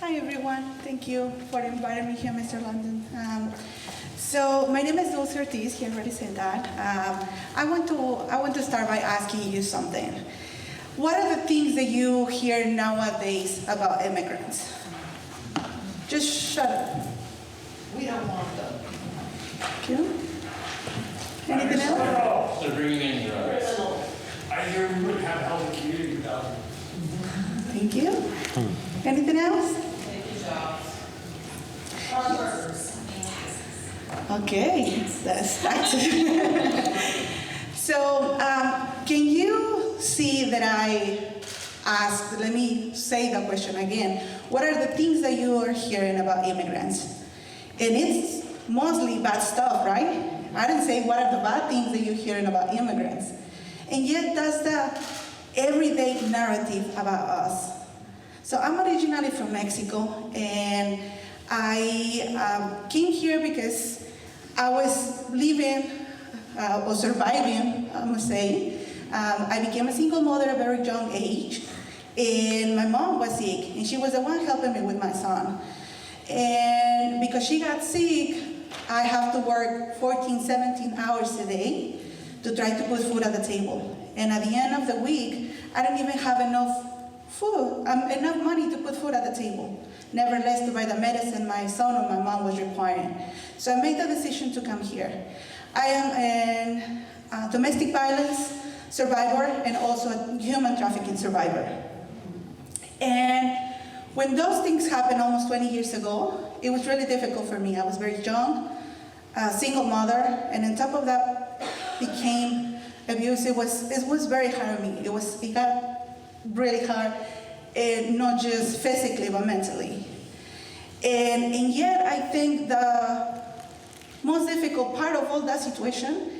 Hi everyone, thank you for inviting me here, Mr. London. So my name is Dulce Ortiz, he already said that. I want to start by asking you something. What are the things that you hear nowadays about immigrants? Just shut up. We don't want them. Thank you. Anything else? They're bringing in drugs. I hear we would have a healthy community without them. Thank you. Anything else? Okay, that's it. So, can you see that I asked, let me say the question again, what are the things that you are hearing about immigrants? And it's mostly bad stuff, right? I didn't say what are the bad things that you're hearing about immigrants. And yet that's the everyday narrative about us. So I'm originally from Mexico, and I came here because I was living or surviving, I must say. I became a single mother at a very young age, and my mom was sick, and she was the one helping me with my son. And because she got sick, I have to work 14, 17 hours a day to try to put food at the table. And at the end of the week, I didn't even have enough food, enough money to put food at the table. Nevertheless, to buy the medicine my son or my mom was requiring. So I made the decision to come here. I am a domestic violence survivor and also a human trafficking survivor. And when those things happened almost 20 years ago, it was really difficult for me. I was very young, a single mother, and on top of that became abuse. It was very hard on me. It got really hard, and not just physically, but mentally. And yet, I think the most difficult part of all that situation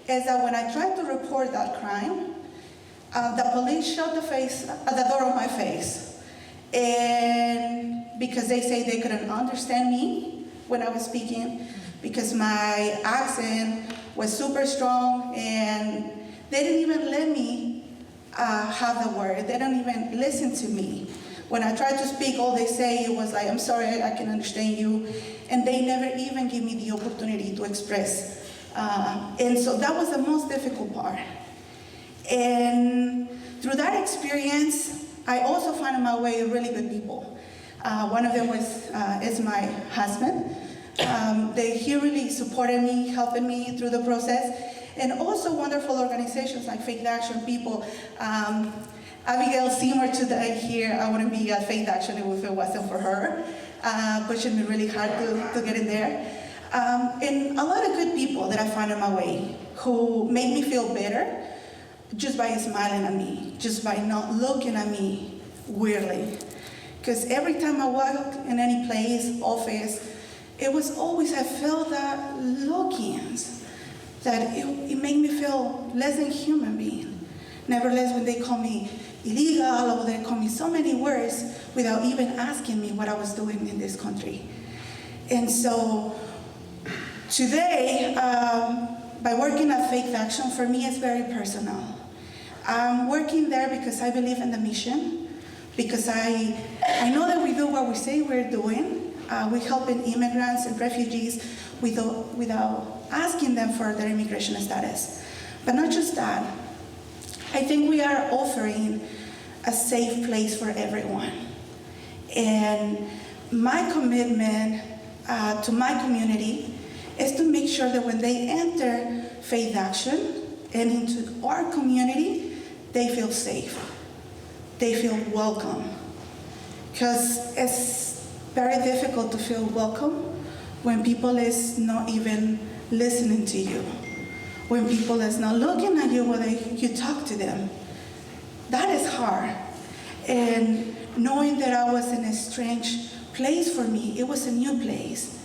is that when I tried to report that crime, the police shut the door of my face. And because they say they couldn't understand me when I was speaking, because my accent was super strong, and they didn't even let me have the word. They don't even listen to me. When I tried to speak, all they say was like, I'm sorry, I can understand you. And they never even give me the opportunity to express. And so that was the most difficult part. And through that experience, I also found my way really good people. One of them is my husband. He really supported me, helping me through the process. And also wonderful organizations like FaithAction people. Abigail Seymour today here, I wouldn't be at FaithAction if it wasn't for her, pushing me really hard to get in there. And a lot of good people that I found on my way who made me feel better just by smiling at me, just by not looking at me weirdly. Because every time I walked in any place, office, it was always, I felt that look-ins, that it made me feel less than human being. Nevertheless, when they call me illegal, or they call me so many words without even asking me what I was doing in this country. And so today, by working at FaithAction, for me it's very personal. I'm working there because I believe in the mission, because I know that we do what we say we're doing. We're helping immigrants and refugees without asking them for their immigration status. But not just that, I think we are offering a safe place for everyone. And my commitment to my community is to make sure that when they enter FaithAction and into our community, they feel safe. They feel welcome. Because it's very difficult to feel welcome when people is not even listening to you. When people is not looking at you when you talk to them. That is hard. And knowing that I was in a strange place for me, it was a new place.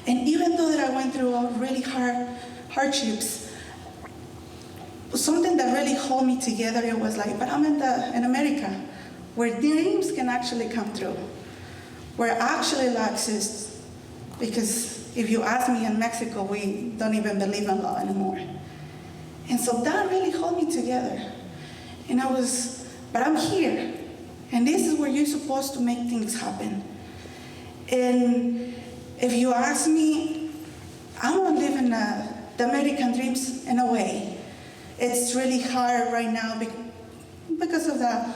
And even though that I went through really hard hardships, something that really held me together, it was like, but I'm in America, where dreams can actually come true, where actually law exists. Because if you ask me, in Mexico, we don't even believe in law anymore. And so that really held me together. And but I'm here. And this is where you're supposed to make things happen. And if you ask me, I want to live in the American dreams in a way. It's really hard right now because of the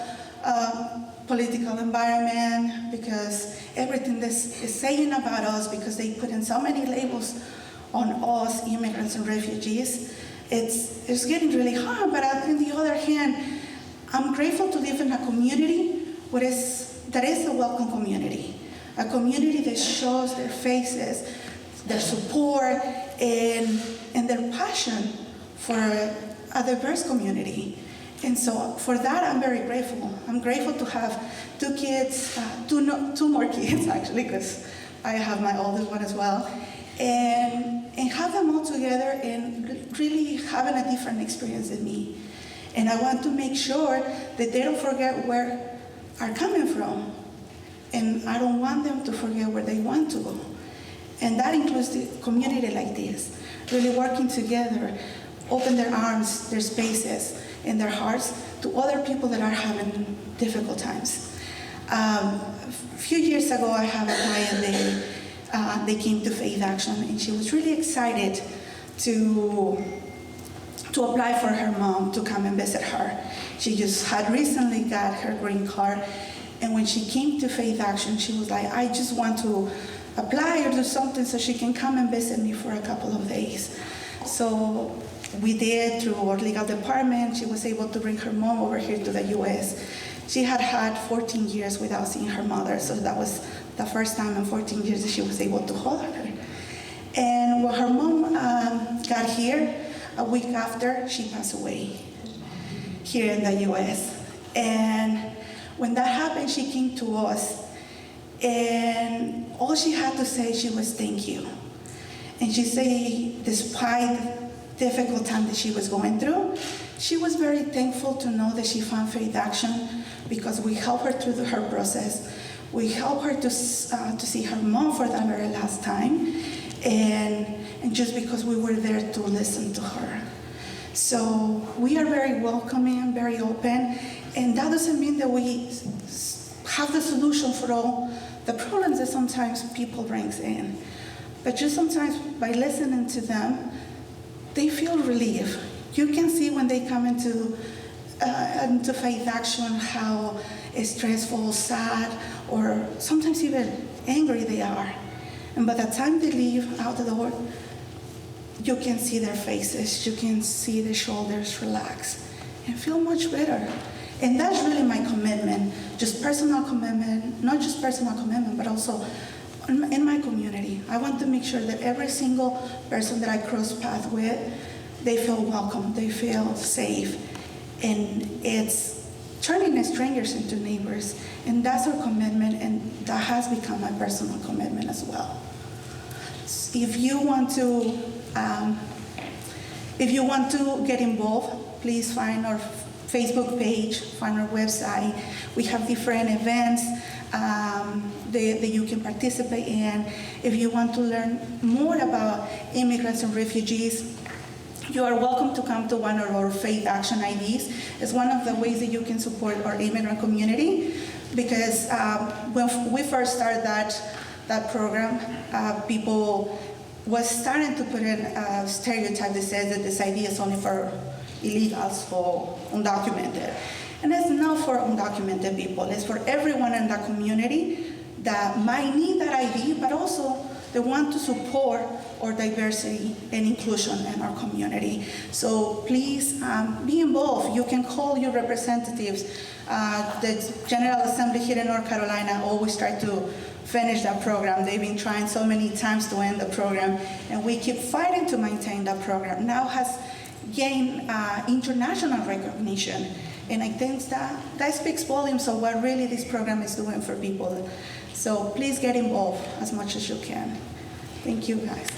political environment, because everything this is saying about us, because they put in so many labels on us, immigrants and refugees. It's getting really hard, but on the other hand, I'm grateful to live in a community that is a welcome community, a community that shows their faces, their support, and their passion for a diverse community. And so for that, I'm very grateful. I'm grateful to have 2 kids, two more kids actually, because I have my oldest one as well, and have them all together and really having a different experience than me. And I want to make sure that they don't forget where I'm coming from. And I don't want them to forget where they want to go. And that includes the community like this, really working together, open their arms, their spaces, and their hearts to other people that are having difficult times. A few years ago, I have a client, they came to FaithAction, and she was really excited to apply for her mom to come and visit her. She just had recently got her green card, and when she came to FaithAction, she was like, I just want to apply or do something so she can come and visit me for a couple of days. So we did through our legal department. She was able to bring her mom over here to the US. She had had 14 years without seeing her mother, so that was the first time in 14 years that she was able to hold her. And when her mom got here, a week after, she passed away here in the US. And when that happened, she came to us, and all she had to say, she was thank you. And she said, despite the difficult time that she was going through, she was very thankful to know that she found FaithAction, because we helped her through her process. We helped her to see her mom for the very last time, and just because we were there to listen to her. So we are very welcoming and very open, and that doesn't mean that we have the solution for all the problems that sometimes people bring in. But just sometimes by listening to them, they feel relief. You can see when they come into FaithAction how stressful, sad, or sometimes even angry they are. And by the time they leave out the door, you can see their faces, you can see their shoulders relax and feel much better. And that's really my commitment, just personal commitment, not just personal commitment, but also in my community. I want to make sure that every single person that I cross paths with, they feel welcome, they feel safe. And it's turning strangers into neighbors. And that's our commitment, and that has become my personal commitment as well. If you want to get involved, please find our Facebook page, find our website. We have different events that you can participate in. If you want to learn more about immigrants and refugees, you are welcome to come to one of our FaithAction IDs. It's one of the ways that you can support our immigrant community, because when we first started that program, people was starting to put in a stereotype that says that this ID is only for illegals or undocumented. And it's not for undocumented people. It's for everyone in the community that might need that ID, but also they want to support our diversity and inclusion in our community. So please be involved. You can call your representatives. The General Assembly here in North Carolina always try to finish that program. They've been trying so many times to end the program, and we keep fighting to maintain that program. Now has gained international recognition, and I think that speaks volumes of what really this program is doing for people. So please get involved as much as you can. Thank you, guys.